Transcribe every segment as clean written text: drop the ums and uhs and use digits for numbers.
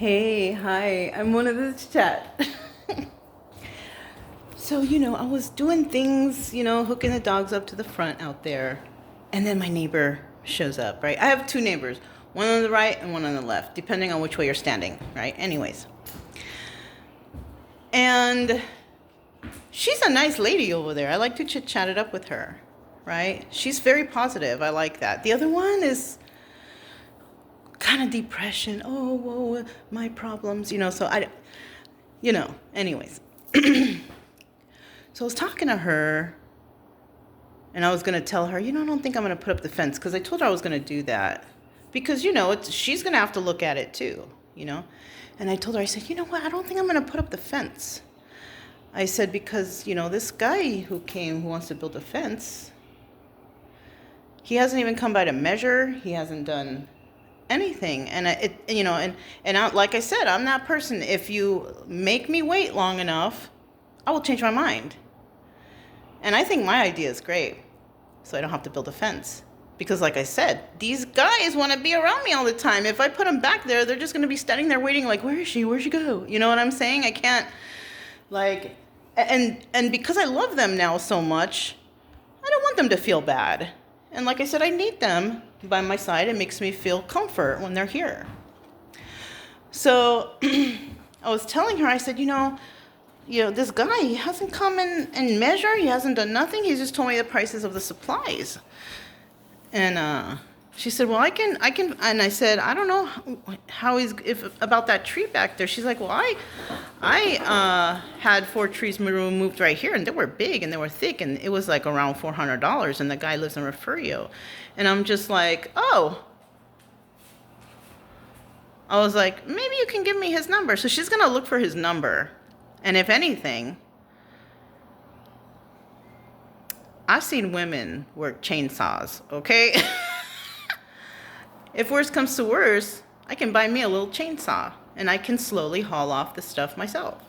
Hey, hi, I'm one of the Chit Chat. So, I was doing things, hooking the dogs up to the front out there. And then my neighbor shows up, right? I have two neighbors, one on the right and one on the left, depending on which way you're standing, right? Anyways. And she's a nice lady over there. I like to chit chat it up with her, right? She's very positive. I like that. The other one is kind of depression. Oh, whoa, my problems, so anyways. So I was talking to her, and I was going to tell her, I don't think I'm going to put up the fence, because I told her I was going to do that. Because, she's going to have to look at it too, And I told her, I said, you know what, I don't think I'm going to put up the fence. I said, because, this guy who wants to build a fence, he hasn't even come by to measure. He hasn't done anything. And like I said, I'm that person. If you make me wait long enough, I will change my mind. And I think my idea is great, so I don't have to build a fence. Because like I said, these guys want to be around me all the time. If I put them back there, they're just going to be standing there waiting like, where is she? Where'd she go? You know what I'm saying? I can't, and because I love them now so much, I don't want them to feel bad. And like I said, I need them by my side. It makes me feel comfort when they're here. So I was telling her, I said, this guy, he hasn't come in and measured. He hasn't done nothing. He's just told me the prices of the supplies. And she said, well, I can, and I said, I don't know how about that tree back there. She's like, well, I had 4 trees removed right here, and they were big and they were thick, and it was like around $400, and the guy lives in Refugio. And I'm just like, oh. I was like, maybe you can give me his number. So she's going to look for his number. And if anything, I've seen women work chainsaws, okay? If worse comes to worse, I can buy me a little chainsaw, and I can slowly haul off the stuff myself.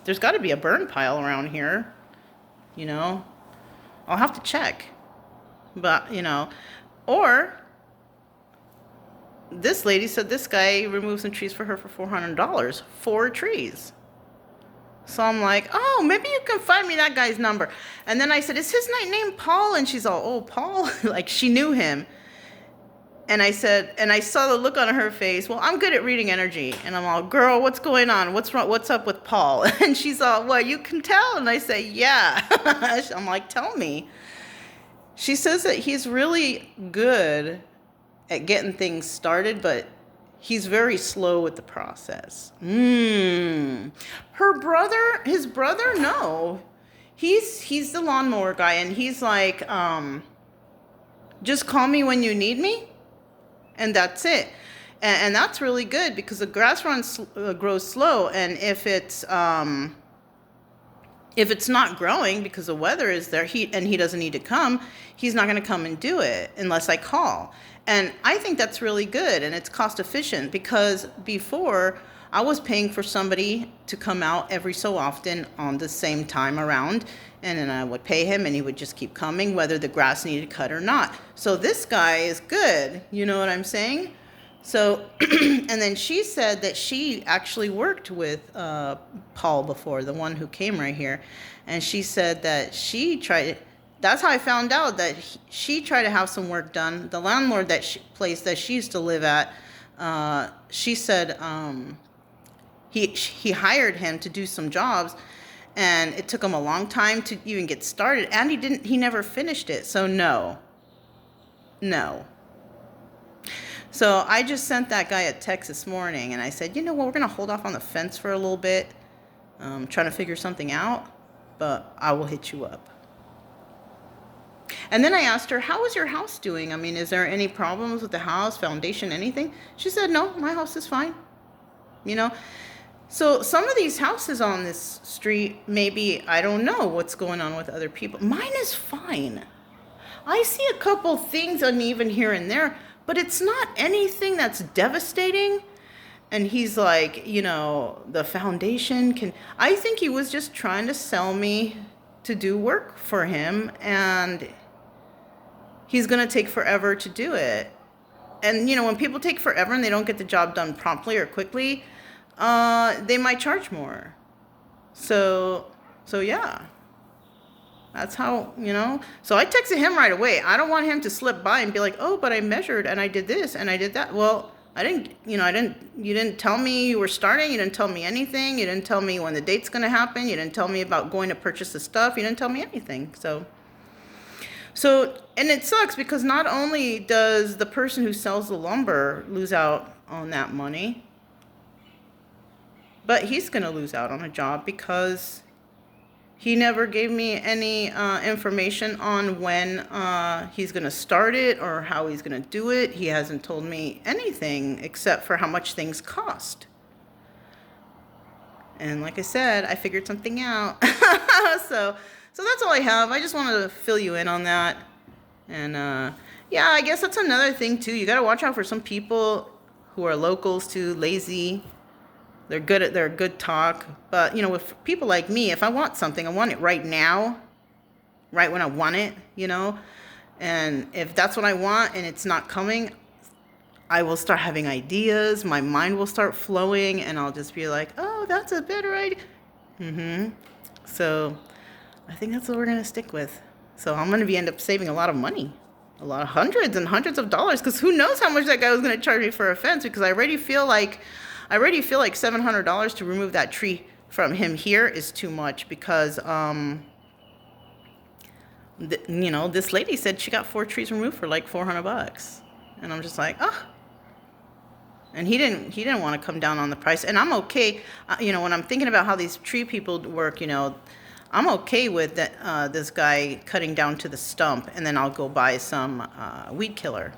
There's got to be a burn pile around here, I'll have to check. But, or this lady said this guy removed some trees for her for $400, 4 trees. So I'm like, oh, maybe you can find me that guy's number. And then I said, is his name Paul? And she's all, oh, Paul? Like she knew him. And I said, and I saw the look on her face. Well, I'm good at reading energy. And I'm all, girl, what's going on? What's wrong? What's up with Paul? And she's all, well, you can tell. And I say, yeah. I'm like, tell me. She says that he's really good at getting things started, but he's very slow with the process. His brother, no. He's the lawnmower guy, and he's like, just call me when you need me, and that's it. And that's really good, because the grass grows slow, and if it's not growing because the weather is there, he doesn't need to come, he's not going to come and do it unless I call. And I think that's really good, and it's cost efficient, because before I was paying for somebody to come out every so often on the same time around, and then I would pay him and he would just keep coming whether the grass needed cut or not. So this guy is good, you know what I'm saying? So, and then she said that she actually worked with Paul before, the one who came right here, and she said that she tried. That's how I found out that she tried to have some work done. The landlord place that she used to live at, she said he hired him to do some jobs, and it took him a long time to even get started, and he never finished it. So no. So I just sent that guy a text this morning, and I said, we're going to hold off on the fence for a little bit, trying to figure something out, but I will hit you up. And then I asked her, how is your house doing? I mean, is there any problems with the house, foundation, anything? She said, no, my house is fine. So some of these houses on this street, maybe, I don't know what's going on with other people. Mine is fine. I see a couple things uneven here and there, but it's not anything that's devastating. And he's like, the foundation I think he was just trying to sell me to do work for him, and he's going to take forever to do it. And, you know, when people take forever and they don't get the job done promptly or quickly, they might charge more. So yeah. That's how, you know. So I texted him right away. I don't want him to slip by and be like, oh, but I measured and I did this and I did that. Well, you didn't tell me you were starting. You didn't tell me anything. You didn't tell me when the date's going to happen. You didn't tell me about going to purchase the stuff. You didn't tell me anything. So, and it sucks because not only does the person who sells the lumber lose out on that money, but he's going to lose out on a job because he never gave me any information on when he's going to start it or how he's going to do it. He hasn't told me anything except for how much things cost. And like I said, I figured something out. So that's all I have. I just wanted to fill you in on that. And yeah, I guess that's another thing too. You got to watch out for some people who are locals too, lazy. They're good talk, but you know, with people like me, if I want something, I want it right now, right when I want it, you know, and if that's what I want and it's not coming, I will start having ideas, my mind will start flowing, and I'll just be like, oh, that's a better idea. So I think that's what we're going to stick with. So I'm going to end up saving a lot of money, a lot of hundreds and hundreds of dollars, because who knows how much that guy was going to charge me for a fence, because I already feel like $700 to remove that tree from him here is too much, because you know, this lady said she got 4 trees removed for like $400, and I'm just like, oh. And he didn't want to come down on the price, and I'm okay. You know, when I'm thinking about how these tree people work, you know, I'm okay with that. This guy cutting down to the stump, and then I'll go buy some weed killer.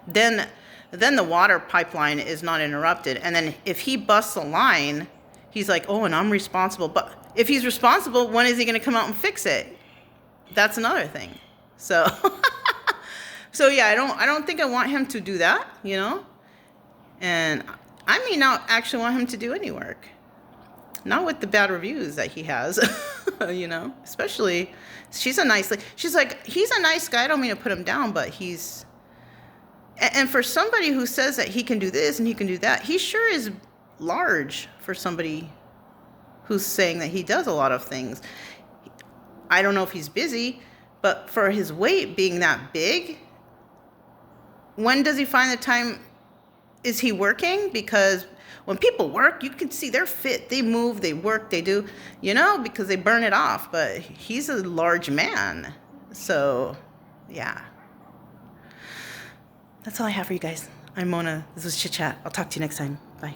Then the water pipeline is not interrupted. And then if he busts a line, he's like, oh, and I'm responsible. But if he's responsible, when is he going to come out and fix it? That's another thing. So, so yeah, I don't think I want him to do that, you know? And I may not actually want him to do any work. Not with the bad reviews that he has, you know? Especially, she's like, he's a nice guy. I don't mean to put him down, but he's... And for somebody who says that he can do this and he can do that, he sure is large for somebody who's saying that he does a lot of things. I don't know if he's busy, but for his weight being that big, when does he find the time? Is he working? Because when people work, you can see they're fit, they move, they work, they do, you know, because they burn it off. But he's a large man. So, yeah. That's all I have for you guys. I'm Mona. This was Chit Chat. I'll talk to you next time. Bye.